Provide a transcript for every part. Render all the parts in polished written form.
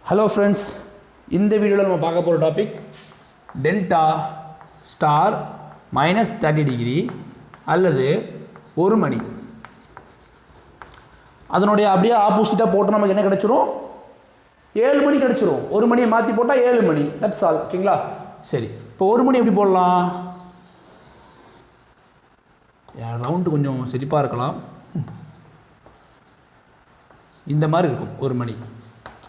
Hello friends, இந்த வீடியோல நம்ம பார்க்க போற டாபிக் டெல்டா ஸ்டார் -30 டிகிரி அல்லது ஒரு மணி. அதனுடைய அப்படியே ஆப்போசிட்டா போட்டா நமக்கு என்ன கிடைச்சிரும்? 7 மணி கிடைச்சிரும். ஒரு மணியை மாத்தி போட்டா 7 மணி. That's all. ஓகேங்களா? சரி. இப்போ ஒரு மணி எப்படி போடலாம்? ரவுண்ட் கொஞ்சம் சிரிப்பா இருக்கலாம். இந்த மாதிரி இருக்கும் ஒரு மணி.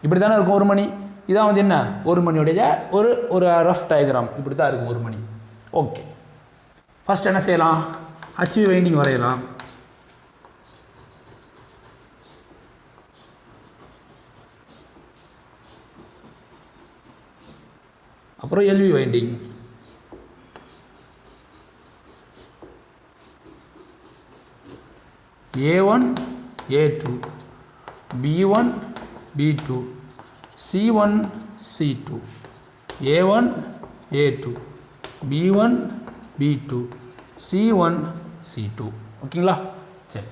இப்படி தானே இருக்கும் ஒரு மணி. இதான் வந்து என்ன ஒரு மணியோடைய ஒரு ரஃப் டயக்ராம். இப்படி தான் இருக்கும் ஒரு மணி. ஓகே, ஃபர்ஸ்ட் என்ன செய்யலாம்? HV வைண்டிங் வரையலாம். அப்புறம் LV winding, A1 A2 B1 B2 C1 C2 A1 A2 B1 B2 C1 C2. ஓகேங்களா? சரி,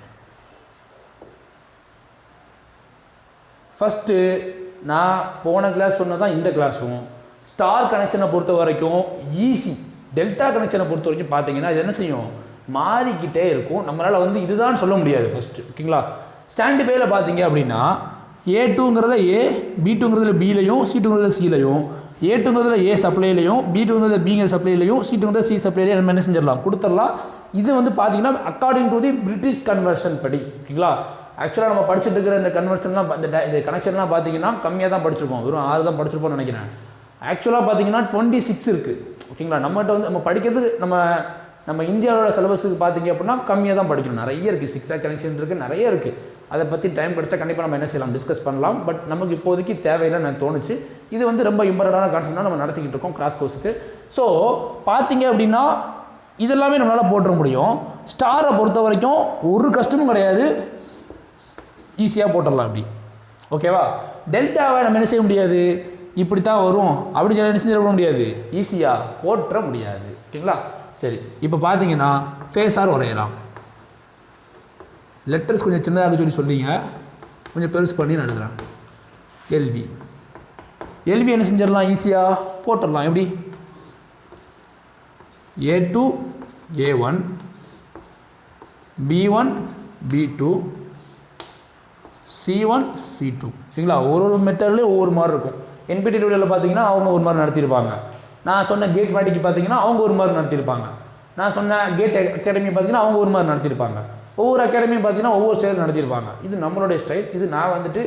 ஃபஸ்ட்டு நான் போன கிளாஸ் சொன்னதான் இந்த கிளாஸும். ஸ்டார் கனெக்ஷனை பொறுத்த வரைக்கும் ஈஸி. டெல்டா கனெக்ஷனை பொறுத்த வரைக்கும் பார்த்தீங்கன்னா இது என்ன செய்யும்? மாறிக்கிட்டே இருக்கும். நம்மளால் வந்து இதுதான் சொல்ல முடியாது ஃபஸ்ட்டு. ஓகேங்களா? ஸ்டாண்டு பேயில் பார்த்தீங்க அப்படின்னா A2ங்கிறத A, B2ங்கிறதுல Bலையும், C2ங்கிறத Cலையும், A2ங்கிறதுல A சப்ளைலையும், B2ங்கிறத Bங்கிற சப்ளைலையும், C2ங்கிறத C சப்ளைலையும் நம்ம என்ன செஞ்சிடலாம்? கொடுத்துடலாம். இது வந்து பார்த்தீங்கன்னா according to the British conversion படி. ஓகேங்களா? ஆக்சுவலாக நம்ம படிச்சுட்டு இருக்கிற இந்த கன்வர்ஷன்லாம் இந்த கனெக்ஷன்லாம் பார்த்தீங்கன்னா கம்மியாக தான் படிச்சிருப்போம். வெறும் 6 தான் படிச்சிருப்போம்னு நினைக்கிறேன். ஆக்சுவலாக பார்த்தீங்கன்னா 26 இருக்குது. ஓகேங்களா? நம்மகிட்ட வந்து நம்ம படிக்கிறது நம்ம இந்தியாவோட சிலபஸுக்கு பார்த்தீங்க அப்படின்னா கம்மியாக தான் படிக்கணும். நிறைய இருக்குது, 6 கனெக்ஷன் இருக்குது, நிறைய இருக்குது. அதை பற்றி டைம் கிடச்சா கண்டிப்பாக நம்ம என்ன செய்யலாம்? டிஸ்கஸ் பண்ணலாம். பட் நமக்கு இப்போதைக்கு தேவையில்லை எனக்கு தோணுச்சு. இது வந்து ரொம்ப இம்பார்ட்டண்டான கான்செப்டாக நம்ம நடத்திக்கிட்டு இருக்கோம் கிராஸ் கோர்ஸுக்கு. ஸோ பார்த்தீங்க அப்படின்னா இதெல்லாமே நம்மளால் போட்டுற முடியும். ஸ்டாரை பொறுத்த வரைக்கும் ஒரு கஷ்டமும் கிடையாது, ஈஸியாக போட்டுடலாம் அப்படி. ஓகேவா? டெல்டாவை நம்ம என்ன செய்ய முடியாது? இப்படி தான் வரும் அப்படி என்ன செஞ்சிட முடியாது, ஈஸியாக போட்டுற முடியாது. ஓகேங்களா? சரி, இப்போ பார்த்தீங்கன்னா ஃபேஸார் வரையலாம். லெட்டர்ஸ் கொஞ்சம் சின்னதாக சொல்லிங்க, கொஞ்சம் பெருசு பண்ணி நான் எழுதுறேன். எல்வி என்ன செஞ்சிடலாம்? ஈஸியாக போட்டுடலாம். எப்படி? A2 A1 B1 B2 C1 C2. சரிங்களா? ஒரு மெத்தட்லேயும் ஒவ்வொரு மாதிரி இருக்கும். NPTEL வீடியோவில் பார்த்தீங்கன்னா அவங்க ஒரு மாதிரி நடத்தியிருப்பாங்க. நான் சொன்ன கேட் மேட்டிக்கு பார்த்தீங்கன்னா அவங்க ஒரு மாதிரி நடத்தியிருப்பாங்க. நான் சொன்ன கேட் அகாடமி பார்த்தீங்கன்னா அவங்க ஒரு மாதிரி நடத்தியிருப்பாங்க. ஒவ்வொரு அகாடமியும் பார்த்தீங்கன்னா ஒவ்வொரு ஸ்டைல் நடத்தியிருப்பாங்க. இது நம்மளுடைய ஸ்டைல். இது நான் வந்துட்டு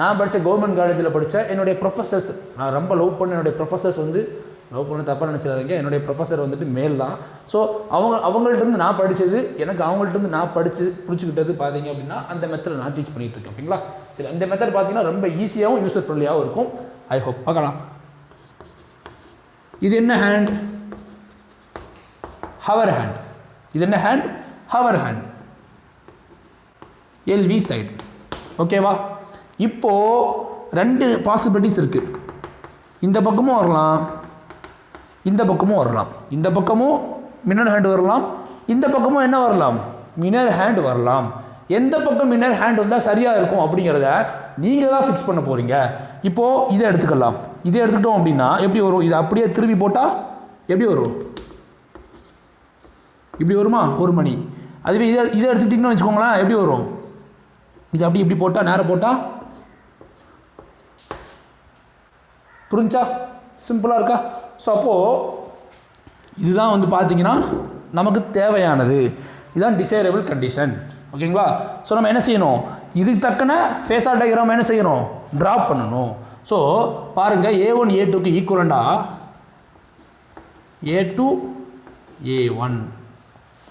நான் படித்த கவர்மெண்ட் காலேஜில் படித்த என்னுடைய ப்ரொஃபஸர்ஸ், நான் ரொம்ப லவ் பண்ண என்னுடைய ப்ரொஃபஸர்ஸ் வந்து லவ் பண்ண தப்பாக நினச்சிடாதீங்க. என்னுடைய ப்ரொஃபஸர் வந்துட்டு மேல் தான். ஸோ அவங்கள்ட்டருந்து நான் படித்தது, எனக்கு அவங்கள்ட்டருந்து நான் பிடிச்சிக்கிட்டது பார்த்தீங்க அப்படின்னா அந்த மெத்தட் நான் டீச் பண்ணிகிட்டு இருக்கேன். ஓகேங்களா? சரி, இந்த மெத்தட் பார்த்தீங்கன்னா ரொம்ப ஈஸியாகவும் யூசர் ஃப்ரெண்ட்லியாகவும் இருக்கும். I hope. பார்க்கலாம். இது என்ன ஹேண்ட்? Hour hand. இது என்ன hand? Hour hand. LV side. ஓகேவா? இப்போது 2 பாசிபிலிட்டிஸ் இருக்குது. இந்த பக்கமும் வரலாம், இந்த பக்கமும் வரலாம். இந்த பக்கமும் மினர் ஹேண்ட் வரலாம், இந்த பக்கமும் என்ன வரலாம்? மினர் ஹேண்ட் வரலாம். எந்த பக்கம் மினர் ஹேண்ட் வந்தால் சரியாக இருக்கும் அப்படிங்கிறத நீங்கள் தான் ஃபிக்ஸ் பண்ண போகிறீங்க. இப்போது இதை எடுத்துக்கலாம். இதை எடுத்துக்கிட்டோம் அப்படின்னா எப்படி வரும்? இதை அப்படியே திரும்பி போட்டால் எப்படி வரும்? இப்படி வருமா? ஒரு மணி. அதுவே இதை எடுத்துக்கிட்டிங்கன்னு வச்சுக்கோங்களேன், எப்படி வரும்? இது அப்படி இப்படி போட்டால், நேரம் போட்டால், புரிஞ்சா? சிம்பிளாக இருக்கா? ஸோ அப்போது இதுதான் வந்து பார்த்தீங்கன்னா நமக்கு தேவையானது. இதுதான் டிசைரபிள் கண்டிஷன். ஓகேங்களா? ஸோ நம்ம என்ன செய்யணும்? இதுக்கு தக்கன ஃபேஸார் டயக்ராம் என்ன செய்யணும்? ட்ராப் பண்ணணும். ஸோ பாருங்கள், A1 A2க்கு ஈக்குவலண்டாக A2 A1.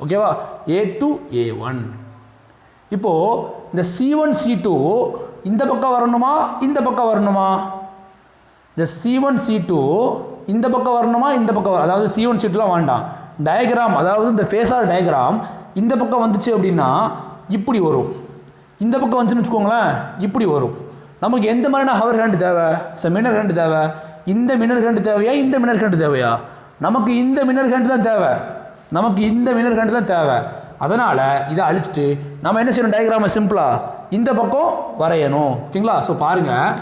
ஓகேவா? A2 A1. இப்போது இந்த C1 C2 இந்த பக்கம் வரணுமா, இந்த பக்கம் வரணுமா? இந்த C1 C2 இந்த பக்கம் வரணுமா, இந்த பக்கம் அதாவது C1 C2லாம் வேண்டாம். டயக்ராம், அதாவது இந்த ஃபேஸார் டயக்ராம் இந்த பக்கம் வந்துச்சு அப்படின்னா இப்படி வரும். இந்த பக்கம் வந்துச்சுன்னு வச்சுக்கோங்களேன், இப்படி வரும். நமக்கு எந்த மாதிரியான ஹவர் ஹேண்டு தேவை? மினர் ஹேண்டு தேவை. இந்த மினர் ஹேண்டு தேவையா, இந்த மினர் ஹேண்டு தேவையா? நமக்கு இந்த மினர் ஹேண்டு தான் தேவை. நமக்கு இந்த மினர் ஹேண்டு தான் தேவை. அதனால் இதை அழிச்சிட்டு நம்ம என்ன செய்யணும்? டயக்ராமை சிம்பிளாக இந்த பக்கம் வரையணும். ஓகேங்களா? ஸோ பாருங்கள்,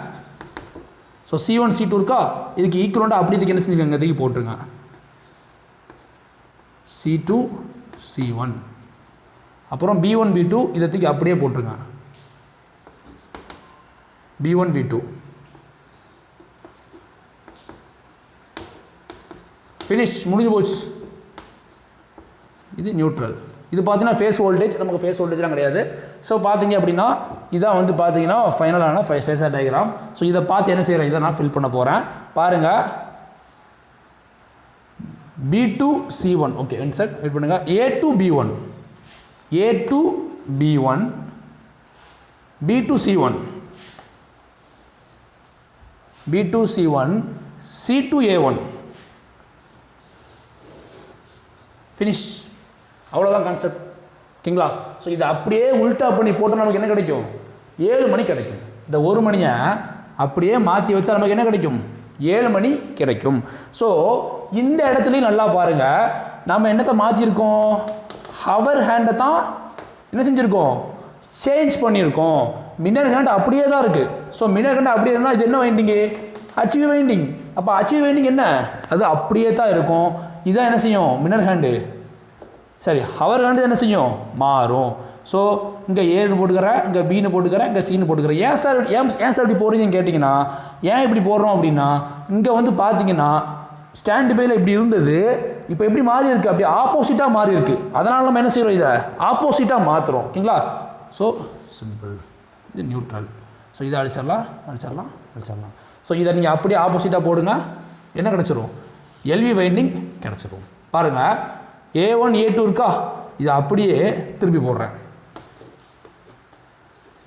ஸோ C1 C2 இருக்கா, இதுக்கு ஈக்குவலாக அப்படி இதுக்கு என்ன செஞ்சுருக்காங்க, இதுக்கு போட்டுருங்க C2 C1. அப்புறம் B1 B2 இதற்கு அப்படியே போட்டுருங்க B1 B2. ஃபினிஷ், முடிஞ்சு போச்சு. இது நியூட்ரல். இது பார்த்தீங்கன்னா ஃபேஸ் வோல்டேஜ், நமக்கு ஃபேஸ் வோல்டேஜ்லாம் கிடையாது. ஸோ பார்த்தீங்க அப்படின்னா இதான் வந்து பார்த்தீங்கன்னா ஃபைனலான ஃபேஸர் டயக்ராம். ஸோ இதை பார்த்து என்ன செய்கிறேன், இதை நான் ஃபில் பண்ண போகிறேன். பாருங்கள், B2 C1, okay one check wait பண்ணுங்கள். A2 B1, A2 B1, B2 C1, B2 C1, C2 A1. Finish. அவ்வளோதான் கான்செப்ட், ஓகேங்களா? ஸோ இதை அப்படியே உல்ட்டா பண்ணி போட்டால் நமக்கு என்ன கிடைக்கும், 7 மணி கிடைக்கும். இந்த 1 மணியை அப்படியே மாற்றி வச்சா நமக்கு என்ன கிடைக்கும், 7 மணி கிடைக்கும். ஸோ இந்த இடத்துலையும் நல்லா பாருங்கள், நம்ம என்னத்தை மாற்றிருக்கோம், ஹவர் ஹேண்டை தான் என்ன செஞ்சுருக்கோம், சேஞ்ச் பண்ணியிருக்கோம். மினர் ஹேண்ட் அப்படியே தான் இருக்குது. ஸோ மினர் ஹேண்ட் அப்படியே இருந்தால் இது என்ன வைண்டிங்கு, அச்சீவ் வைண்டிங். அப்போ அச்சீவ் வைண்டிங் என்ன, அது அப்படியே தான் இருக்கும். இதான் என்ன செய்யும், மினர் ஹேண்டு. சரி, ஹவர் ஹேண்டு என்ன செய்யும், மாறும். ஸோ இங்கே ஏன்னு போட்டுக்கிறேன், இங்கே பின்னு போட்டுக்கிறேன், இங்கே சின்னு போட்டுக்கிறேன். ஏன் சார் இப்படி போடுறீங்கன்னு கேட்டிங்கன்னா, ஏன் இப்படி போடுறோம் அப்படின்னா, இங்கே வந்து பார்த்தீங்கன்னா ஸ்டாண்டு பையில் இப்படி இருந்தது, இப்போ எப்படி மாறி இருக்குது, அப்படி ஆப்போசிட்டாக மாறி இருக்குது. அதனால் நம்ம என்ன செய்கிறோம், இதை ஆப்போசிட்டாக மாற்றுறோம், ஓகேங்களா? ஸோ சிம்பிள், இது நியூட்ரல். ஸோ இதை அடிச்சிடலாம். ஸோ இதை நீங்கள் அப்படியே ஆப்போசிட்டாக போடுங்க, என்ன கிடச்சிரும், எல்வி வைண்டிங் கிடச்சிரும். பாருங்கள், A1 A2 இருக்கா, இதை அப்படியே திருப்பி போடுறேன்.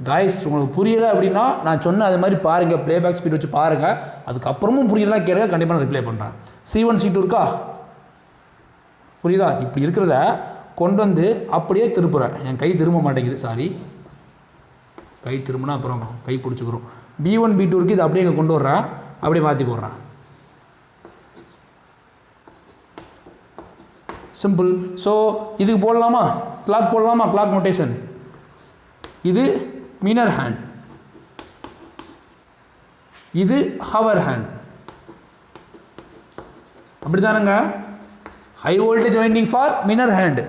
காய்ஸ், உங்களுக்கு புரியலை அப்படின்னா நான் சொன்ன அது மாதிரி பாருங்கள், ப்ளேபேக் ஸ்பீட் வச்சு பாருங்கள். அதுக்கப்புறமும் புரியலாம் கேட்க கண்டிப்பாக நான் ரிப்ளை பண்ணுறேன். C1 C2 இருக்கா, புரியுதா? இப்படி இருக்கிறத கொண்டு வந்து அப்படியே திருப்புறேன். என் கை திரும்ப மாட்டேங்குது, சாரி. கை திரும்பினா அப்புறம் கை பிடிச்சிக்கிறோம். B1 B2 இருக்குது, இதை அப்படியே இங்கே கொண்டு வர்றேன், அப்படியே மாற்றி போடுறேன். சிம்பிள். ஸோ இதுக்கு போடலாமா, கிளாக் போடலாமா, கிளாக் நோட்டேஷன். இது மினர் ஹேண்ட், இது ஹவர் ஹேண்ட், அப்படி தானுங்க. High voltage winding for minute hand,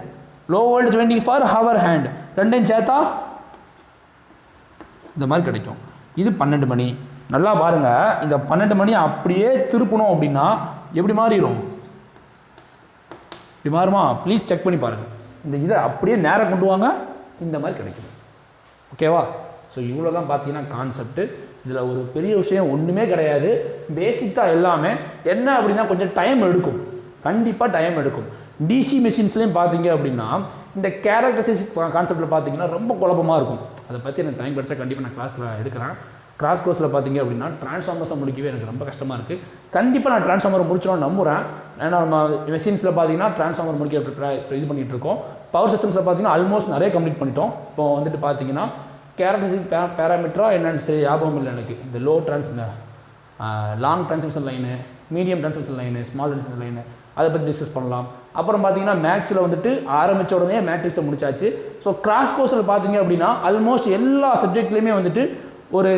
low voltage winding for hour hand, ரெண்டையும் சேர்த்தா இந்த மாதிரி கிடைக்கும். இது 12 மணி. நல்லா பாருங்கள், இந்த 12 மணி அப்படியே திருப்பணும் அப்படின்னா எப்படி மாறிடும், இப்படி மாறுமா? ப்ளீஸ் செக் பண்ணி பாருங்கள். இந்த இதை அப்படியே நேராக கொண்டு வாங்க, இந்த மாதிரி கிடைக்கும். ஓகேவா? ஸோ இவ்வளோ தான் பார்த்தீங்கன்னா கான்செப்ட்டு. இதில் ஒரு பெரிய விஷயம் ஒன்றுமே கிடையாது. பேசிக்காக எல்லாமே என்ன அப்படின்னா கொஞ்சம் டைம் எடுக்கும், கண்டிப்பாக டைம் எடுக்கும். டிசி மிஷின்ஸ்லேயும் பார்த்தீங்க அப்படின்னா இந்த கேரக்டரிஸ்டிக் கான்செப்டில் பார்த்தீங்கன்னா ரொம்ப குழப்பமாக இருக்கும். அதை பற்றி எனக்கு டைம் கிடச்சா கண்டிப்பாக நான் கிளாஸில் எடுக்கிறேன். கிராஸ் கோர்ஸில் பார்த்தீங்க அப்படின்னா ட்ரான்ஸ்ஃபார்மர்ஸை முடிக்கவே எனக்கு ரொம்ப கஷ்டமாக இருக்குது. கண்டிப்பாக நான் ட்ரான்ஸ்ஃபார்மர் முடிச்சிடணும்னு நம்புகிறேன். ஏன்னா நம்ம மெஷின்ஸில் பார்த்தீங்கன்னா ட்ரான்ஸ்ஃபார்மர் முடிக்க இது பண்ணிகிட்டு இருக்கோம். பவர் சிஸ்டம்ஸில் பார்த்தீங்கன்னா ஆல்மோஸ்ட் நிறைய கம்ப்ளீட் பண்ணிட்டோம். இப்போ வந்துட்டு பார்த்தீங்கன்னா கேரக்டரிஸ்டிக் பேராமீட்டராக என்னென்னு சரி ஞாபகம் இல்லை எனக்கு. இந்த long transmission line, medium transmission line, small transmission line, அதை பற்றி டிஸ்கஸ் பண்ணலாம். அப்புறம் பார்த்தீங்கன்னா மேக்ஸில் வந்துட்டு ஆரம்பித்த உடனே மேட்ரிக்ஸை முடிச்சாச்சு. ஸோ கிராஸ் கோர்ஸில் பார்த்தீங்க அப்படின்னா ஆல்மோஸ்ட் எல்லா சப்ஜெக்ட்லேயுமே வந்துட்டு ஒரு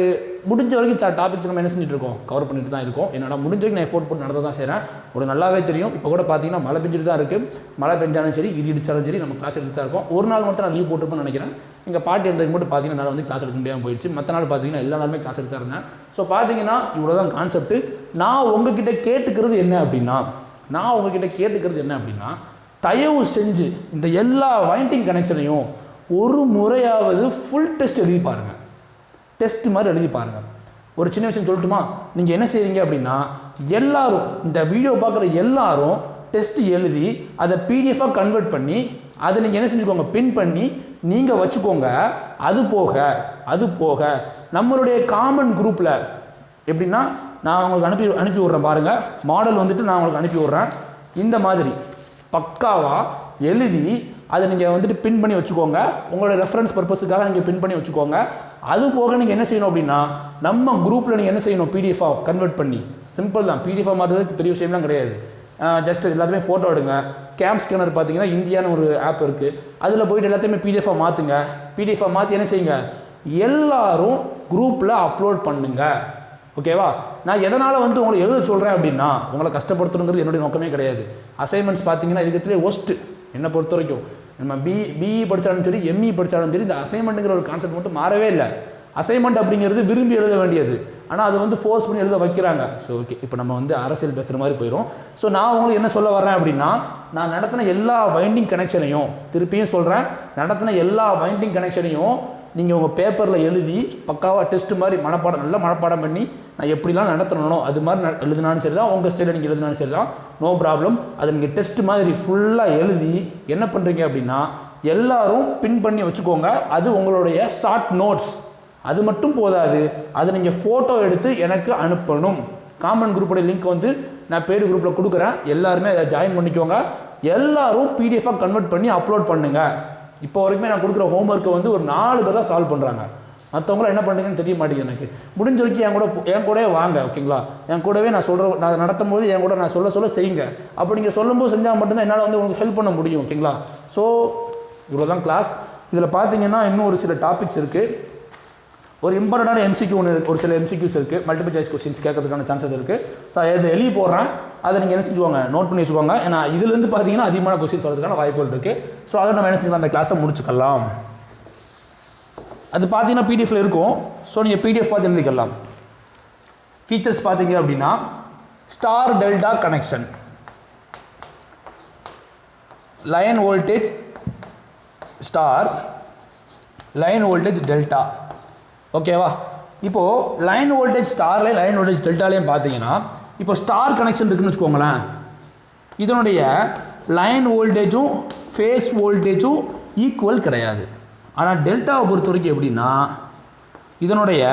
முடிஞ்ச வரைக்கும் டாபிக்ஸ் நம்ம என்ன செஞ்சுட்டு இருக்கோம், கவர் பண்ணிட்டு தான் இருக்கோம். என்னோட முடிஞ்ச வரைக்கும் நான் எஃபோர்ட் போட்டு நடத்த தான் செய்கிறேன். உங்களுக்கு நல்லாவே தெரியும். இப்போ கூட பார்த்தீங்கன்னா மழை பெஞ்சிட்டு தான் இருக்குது. மழை பெஞ்சாலும் சரி, இடி இடிச்சாலும் சரி, நம்ம கிளாஸ் எடுத்து தான் இருக்கோம். ஒரு நாள் மட்டும் நான் லீவ் போட்டுருப்பேன்னு நினைக்கிறேன். எங்கள் பாட்டி இருந்ததுக்கு மட்டும் பார்த்தீங்கன்னா நான் வந்து கிளாஸ் எடுக்க முடியாமல் போயிடுச்சு. மற்ற நாள் பார்த்தீங்கன்னா எல்லா நாளுமே கிளாஸ் எடுத்து இருந்தேன். ஸோ பார்த்தீங்கன்னா இவ்வளோ தான் கான்செப்ட்டு. நான் உங்ககிட்ட கேட்டுக்கிறது என்ன அப்படின்னா தயவு செஞ்சு இந்த எல்லா வைண்டிங் கனெக்ஷனையும் ஒரு முறையாவது ஃபுல் டெஸ்ட் எழுதி பாருங்கள். டெஸ்ட் மாதிரி எழுதி பாருங்கள். ஒரு சின்ன விஷயம் சொல்லட்டுமா? நீங்கள் என்ன செய்றீங்க அப்படின்னா எல்லாரும் இந்த வீடியோ பார்க்குற எல்லாரும் டெஸ்ட் எழுதி அதை பிடிஎஃபாக கன்வெர்ட் பண்ணி அதை நீங்கள் என்ன செஞ்சுக்கோங்க, பின் பண்ணி நீங்கள் வச்சுக்கோங்க. அது போக நம்மளுடைய காமன் குரூப்பில் எப்படின்னா நான் உங்களுக்கு அனுப்பி விட்றேன் பாருங்கள். மாடல் வந்துட்டு நான் உங்களுக்கு அனுப்பி விட்றேன். இந்த மாதிரி பக்காவாக எழுதி அதை நீங்கள் வந்துட்டு பின் பண்ணி வச்சுக்கோங்க. உங்களோட ரெஃபரன்ஸ் பர்பஸுக்காக நீங்கள் பின் பண்ணி வச்சுக்கோங்க. அது போக நீங்கள் என்ன செய்யணும் அப்படின்னா நம்ம குரூப்பில் நீங்கள் என்ன செய்யணும், பிடிஎஃபாக கன்வெர்ட் பண்ணி. சிம்பிள் தான், பிடிஎஃபாக மாற்றுறதுக்கு பெரிய விஷயம்லாம் கிடையாது. ஜஸ்ட் எல்லாத்தையுமே ஃபோட்டோ எடுங்க. கேம் ஸ்கேனர் பார்த்தீங்கன்னா இந்தியான்னு ஒரு ஆப் இருக்குது. அதில் போய்ட்டு எல்லாத்தையுமே பிடிஎஃபாக மாற்றுங்க. பிடிஎஃபாக மாற்றி என்ன செய்யுங்க, எல்லாரும் குரூப்பில் அப்லோட் பண்ணுங்க. ஓகேவா? நான் எதனால் வந்து உங்களை எழுத சொல்கிறேன் அப்படின்னா உங்களை கஷ்டப்படுத்தணுங்கிறது என்னுடைய நோக்கமே கிடையாது. அசைன்மெண்ட்ஸ் பார்த்தீங்கன்னா இருக்கிறதுலே ஒஸ்ட்டு என்னை பொறுத்த வரைக்கும். நம்ம பிஇ படித்தாலும் சரி எம்இ படித்தாலும் சரி இந்த அசைன்மெண்ட்டுங்கிற ஒரு கான்செப்ட் மட்டும் மாறவே இல்லை. அசைன்மெண்ட் அப்படிங்கிறது விரும்பி எழுத வேண்டியது, ஆனால் அது வந்து ஃபோர்ஸ் பண்ணி எழுத வைக்கிறாங்க. ஸோ ஓகே, இப்போ நம்ம வந்து அரசியல் பேசுகிற மாதிரி போயிடும். ஸோ நான் உங்களுக்கு என்ன சொல்ல வரேன் அப்படின்னா, நான் நடத்தின எல்லா பைண்டிங் கனெக்ஷனையும் திருப்பியும் சொல்கிறேன், நடத்தின எல்லா பைண்டிங் கனெக்ஷனையும் நீங்கள் உங்கள் பேப்பரில் எழுதி பக்காவாக டெஸ்ட் மாதிரி நல்லா மனப்பாடம் பண்ணி நான் எப்படிலாம் நடத்தணும் அது மாதிரி எழுதினாலும் சரி தான், உங்கள் ஸ்டைலில் நீங்கள் எழுதினாலும் சரி தான், நோ ப்ராப்ளம். அதை நீங்கள் டெஸ்ட் மாதிரி ஃபுல்லாக எழுதி என்ன பண்ணுறீங்க அப்படின்னா எல்லாரும் பின் பண்ணி வச்சுக்கோங்க. அது உங்களுடைய ஷார்ட் நோட்ஸ். அது மட்டும் போதாது, அதை நீங்கள் ஃபோட்டோ எடுத்து எனக்கு அனுப்பணும். காமன் குரூப்போட லிங்க் வந்து நான் பெய்டு குரூப்பில் கொடுக்குறேன், எல்லாருமே அதை ஜாயின் பண்ணிக்கோங்க. எல்லாரும் பிடிஎஃபாக கன்வெர்ட் பண்ணி அப்லோட் பண்ணுங்கள். இப்போ வரைக்குமே நான் கொடுக்குற ஹோம்ஒர்க்கை வந்து ஒரு 4 பேர் தான் சால்வ் பண்ணுறாங்க. மற்றவங்களும் என்ன பண்ணுறீங்கன்னு தெரிய மாட்டேங்குது எனக்கு. முடிஞ்ச வரைக்கும் என் கூடவே வாங்க, ஓகேங்களா? என் கூடவே நான் நடத்தும் போது என் கூட நான் சொல்ல செய்யுங்க. அப்போ நீங்கள் சொல்லும்போது செஞ்சால் மட்டும்தான் என்னால் வந்து உங்களுக்கு ஹெல்ப் பண்ண முடியும், ஓகேங்களா? ஸோ இவ்வளோ தான் கிளாஸ். இதில் பார்த்தீங்கன்னா இன்னும் ஒரு சில டாபிக்ஸ் இருக்குது. ஒரு இம்பார்ட்டண்டான எம்சிக்யூ ஒரு சில எம்சிக்யூஸ் இருக்குது, மல்டிபிள் சாய்ஸ் கொஸ்டின்ஸ் கேட்கறதுக்கான சான்சஸ் இருக்குது. ஸோ அதை எழுதி போடுறேன், அதை நீங்கள் என்ன செஞ்சுவாங்க, நோட் பண்ணி வச்சுக்கோங்க. ஏன்னா இதுலேருந்து பார்த்தீங்கன்னா அதிகமான கொஸ்டின்ஸ் வரதுக்கான வாய்ப்புகள் இருக்குது. ஸோ அதை நம்ம என்ன செஞ்சுக்கலாம், அந்த கிளாஸை முடிச்சுக்கலாம். அது பார்த்தீங்கன்னா பிடிஎஃப்ல இருக்கும். ஸோ நீங்கள் பிடிஎஃப் பார்த்து எழுதிக்கலாம். ஃபீச்சர்ஸ் பார்த்தீங்க அப்படின்னா star delta connection, line voltage star, line voltage delta, ஓகேவா? இப்போது லைன் வோல்டேஜ் ஸ்டார்லேயும் லைன் வோல்டேஜ் டெல்டாலையும் பார்த்தீங்கன்னா இப்போ ஸ்டார் கனெக்ஷன் இருக்குன்னு வச்சுக்கோங்களேன். இதனுடைய லைன் வோல்டேஜும் ஃபேஸ் வோல்டேஜும் ஈக்குவல் கிடையாது. ஆனால் டெல்டாவை பொறுத்த வரைக்கும் எப்படின்னா இதனுடைய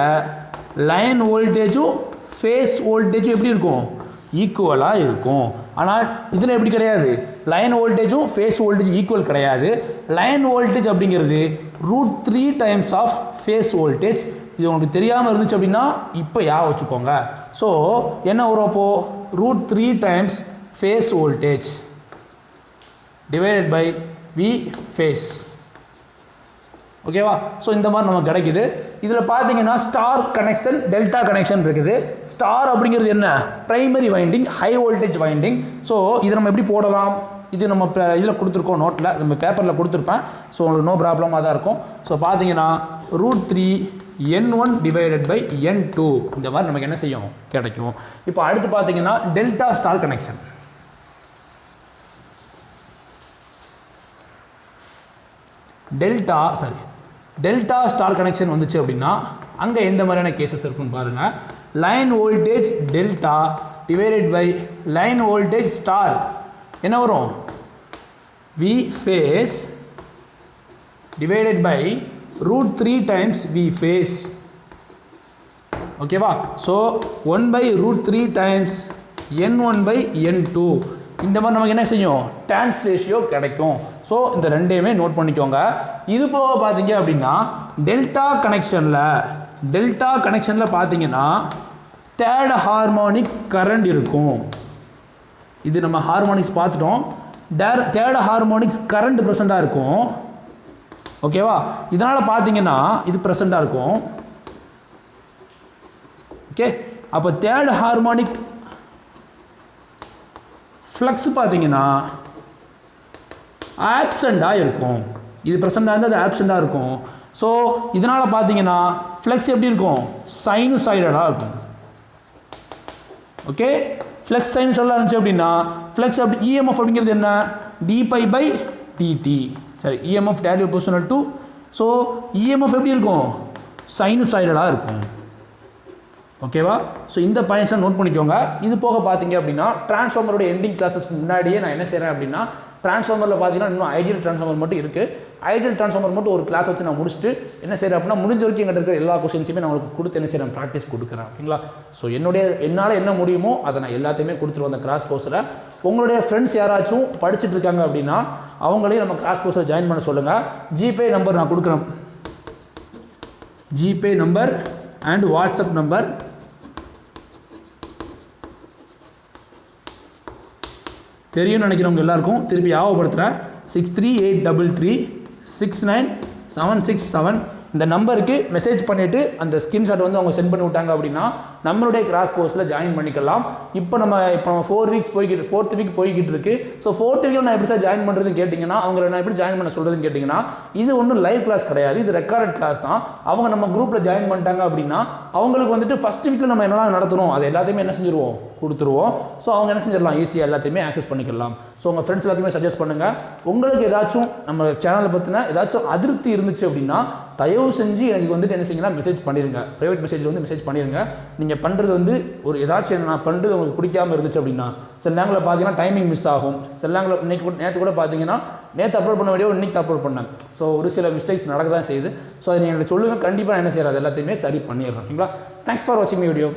லைன் வோல்டேஜும் ஃபேஸ் வோல்டேஜும் எப்படி இருக்கும், ஈக்குவலாக இருக்கும். ஆனால் இதில் எப்படி கிடையாது, லைன் வோல்டேஜும் ஃபேஸ் வோல்டேஜ் ஈக்குவல் கிடையாது. லைன் வோல்டேஜ் அப்படிங்கிறது √3 டைம்ஸ் ஆஃப் ஃபேஸ் வோல்டேஜ். இது உங்களுக்கு தெரியாமல் இருந்துச்சு அப்படின்னா இப்போ வச்சுக்கோங்க. ஸோ என்ன வரும் அப்போது, √3 times phase voltage divided by V phase, ஓகேவா? ஸோ இந்த மாதிரி நமக்கு கிடைக்குது. இதில் பார்த்தீங்கன்னா ஸ்டார் கனெக்ஷன் டெல்டா கனெக்ஷன் இருக்குது. ஸ்டார் அப்படிங்கிறது என்ன, primary winding, high voltage winding. So இதை நம்ம எப்படி போடலாம், இது நம்ம இதில் கொடுத்துருக்கோம், நோட்டில் நம்ம பேப்பரில் கொடுத்துருப்பேன். ஸோ உங்களுக்கு நோ ப்ராப்ளமாக தான் இருக்கும். ஸோ பார்த்தீங்கன்னா √3 N1 டிவைடட் பை N2 இந்த மாதிரி நமக்கு என்ன செய்யும், கிடைக்கும். இப்போ அடுத்து பார்த்தீங்கன்னா delta star connection. Delta star connection வந்துச்சு அப்படின்னா அங்கே எந்த மாதிரியான கேசஸ் இருக்குன்னு பாருங்கள். Line voltage delta divided by line voltage star என்ன வரும், V phase divided by √3 times V phase, ஓகேவா? So 1/√3 times N1 by N2 இந்த மாதிரி நமக்கு என்ன செய்யும், டான்ஸ் ரேஷியோ கிடைக்கும். ஸோ இந்த ரெண்டையுமே நோட் பண்ணிக்கோங்க. இது போக பார்த்தீங்க அப்படின்னா டெல்டா கனெக்ஷனில் பார்த்தீங்கன்னா தேர்ட் ஹார்மோனிக் கரண்ட் இருக்கும். இது நம்ம ஹார்மோனிக்ஸ் பார்த்துட்டோம். தேர்ட் ஹார்மோனிக்ஸ் கரண்ட் ப்ரெசண்ட்டாக இருக்கும், ஓகேவா? இதனால் பார்த்தீங்கன்னா இது ப்ரெசண்ட்டாக இருக்கும். ஓகே, அப்போ தேர்ட் ஹார்மோனிக் ஃப்ளக்ஸ் பார்த்தீங்கன்னா ஆப்சண்டாக இருக்கும். இது ப்ரெசண்டாக இருந்தால் அது ஆப்சண்டாக இருக்கும். ஸோ இதனால் பார்த்தீங்கன்னா ஃப்ளக்ஸ் எப்படி இருக்கும், சைனுசாய்டலாக இருக்கும். ஓகே, ஃப்ளக்ஸ் சைனுசாய்டலாக இருந்துச்சு அப்படின்னா ஃப்ளக்ஸ் அப்படி இஎம்எஃப் அப்படிங்கிறது என்ன, dπ/dt. சரி, EMF value proportional to, so EMF எப்படி இருக்கும், சைனுசாய்டலாக இருக்கும், ஓகேவா? ஸோ இந்த பாயிண்ட்ஸை நோட் பண்ணிக்கோங்க. இது போக பார்த்தீங்க அப்படின்னா டிரான்ஸ்ஃபார்மரோட எண்டிங் கிளாஸஸ்க்கு முன்னாடியே நான் என்ன செய்கிறேன் அப்படின்னா டிரான்ஸ்ஃபார்மரில் பார்த்தீங்கன்னா இன்னும் ஐடியல் டிரான்ஸ்ஃபார்மர் மட்டும் இருக்குது. ஐடியல் டிரான்ஸ்ஃபார்மர் மட்டும் ஒரு கிளாஸ் வச்சு நான் முடிச்சுட்டு என்ன செய்கிறேன் அப்படின்னா முடிஞ்ச வரைக்கும் எங்கிட்ட இருக்கிற எல்லா கொஸ்டின்ஸுமே நான் உங்களுக்கு கொடுத்து என்ன செய்கிறேன், ப்ராக்டிஸ் கொடுக்குறேன், ஓகேங்களா? ஸோ என்னால் என்ன முடியுமோ அதை நான் எல்லாத்தையுமே கொடுத்துருவோம் அந்த கிராஸ் கோர்ஸில். உங்களுடைய ஃப்ரெண்ட்ஸ் யாராச்சும் படிச்சுட்டு இருக்காங்க அப்படின்னா அவங்களையும் நம்ம கிராஸ் கோர்ஸில் ஜாயின் பண்ண சொல்லுங்கள். ஜிபே நம்பர் நான் கொடுக்குறேன், GPay number and WhatsApp number தெரியும்னு நினைக்கிறவங்க எல்லாருக்கும் திருப்பி ஞாபகப்படுத்துகிறேன். 6383369767 இந்த நம்பருக்கு மெசேஜ் பண்ணிவிட்டு அந்த ஸ்க்ரீன்ஷாட் வந்து அவங்க சென்ட் பண்ணி விட்டாங்க அப்படின்னா நம்மளுடைய கிராஸ் கோர்ஸில் ஜாயின் பண்ணிக்கலாம். இப்போ நம்ம 4 வீக்ஸ் போய்கிட்டு 4th வீக் போய்கிட்டு இருக்கு. ஸோ 4th வீக்கில் நான் எப்படி சார் ஜாயின் பண்ணுறதுன்னு கேட்டிங்கன்னா அவங்களை நான் எப்படி ஜாயின் பண்ண சொல்கிறதுன்னு கேட்டிங்கன்னா இது ஒன்றும் லைவ் கிளாஸ் கிடையாது, இது ரெக்கார்டட் கிளாஸ் தான். அவங்க நம்ம குரூப்பில் ஜாயின் பண்ணிட்டாங்க அப்படின்னா அவங்களுக்கு வந்துட்டு ஃபஸ்ட் வீக்கில் நம்ம என்னெல்லாம் நடத்தணும் அது எல்லாத்தையுமே என்ன செஞ்சுருவோம் கொடுத்துருவோம். ஸோ அவங்க என்ன செஞ்சிடலாம் ஈஸியாக எல்லாத்தையுமே ஆக்சஸ் பண்ணிக்கலாம். ஸோ உங்கள் ஃப்ரெண்ட்ஸ் எல்லாத்தையுமே சஜஸ்ட் பண்ணுங்கள். உங்களுக்கு ஏதாச்சும் நம்ம சேனலை பற்றின ஏதாச்சும் அதிருப்தி இருந்துச்சு அப்படின்னா தயவு செஞ்சு எனக்கு வந்துட்டு என்ன செய்யுங்கன்னா மெசேஜ் பண்ணிடுங்க. ப்ரைவேட் மெசேஜில் வந்து மெசேஜ் பண்ணிடுங்க. நீங்கள் பண்ணுறது வந்து ஒரு ஏதாச்சும் நான் பண்ணுறது உங்களுக்கு பிடிக்காமல் இருந்துச்சு அப்படின்னா சில நேரங்களில் பார்த்தீங்கன்னா டைமிங் மிஸ் ஆகும். சில நேரங்களில் நேற்று கூட பார்த்தீங்கன்னா நேற்று அப்லோட் பண்ண வீடியோ இன்றைக்கி அப்லோட் பண்ணேன். ஸோ ஒரு சில மிஸ்டேக்ஸ் நடக்க தான் செய்யுது. ஸோ அதை நீங்கள் சொல்லுங்கள், கண்டிப்பாக என்ன செய்யறது எல்லாத்தையுமே சரி பண்ணிடுறோம். ஓகேங்களா? தேங்க்ஸ் ஃபார் வாட்சிங் மை வீடியோ.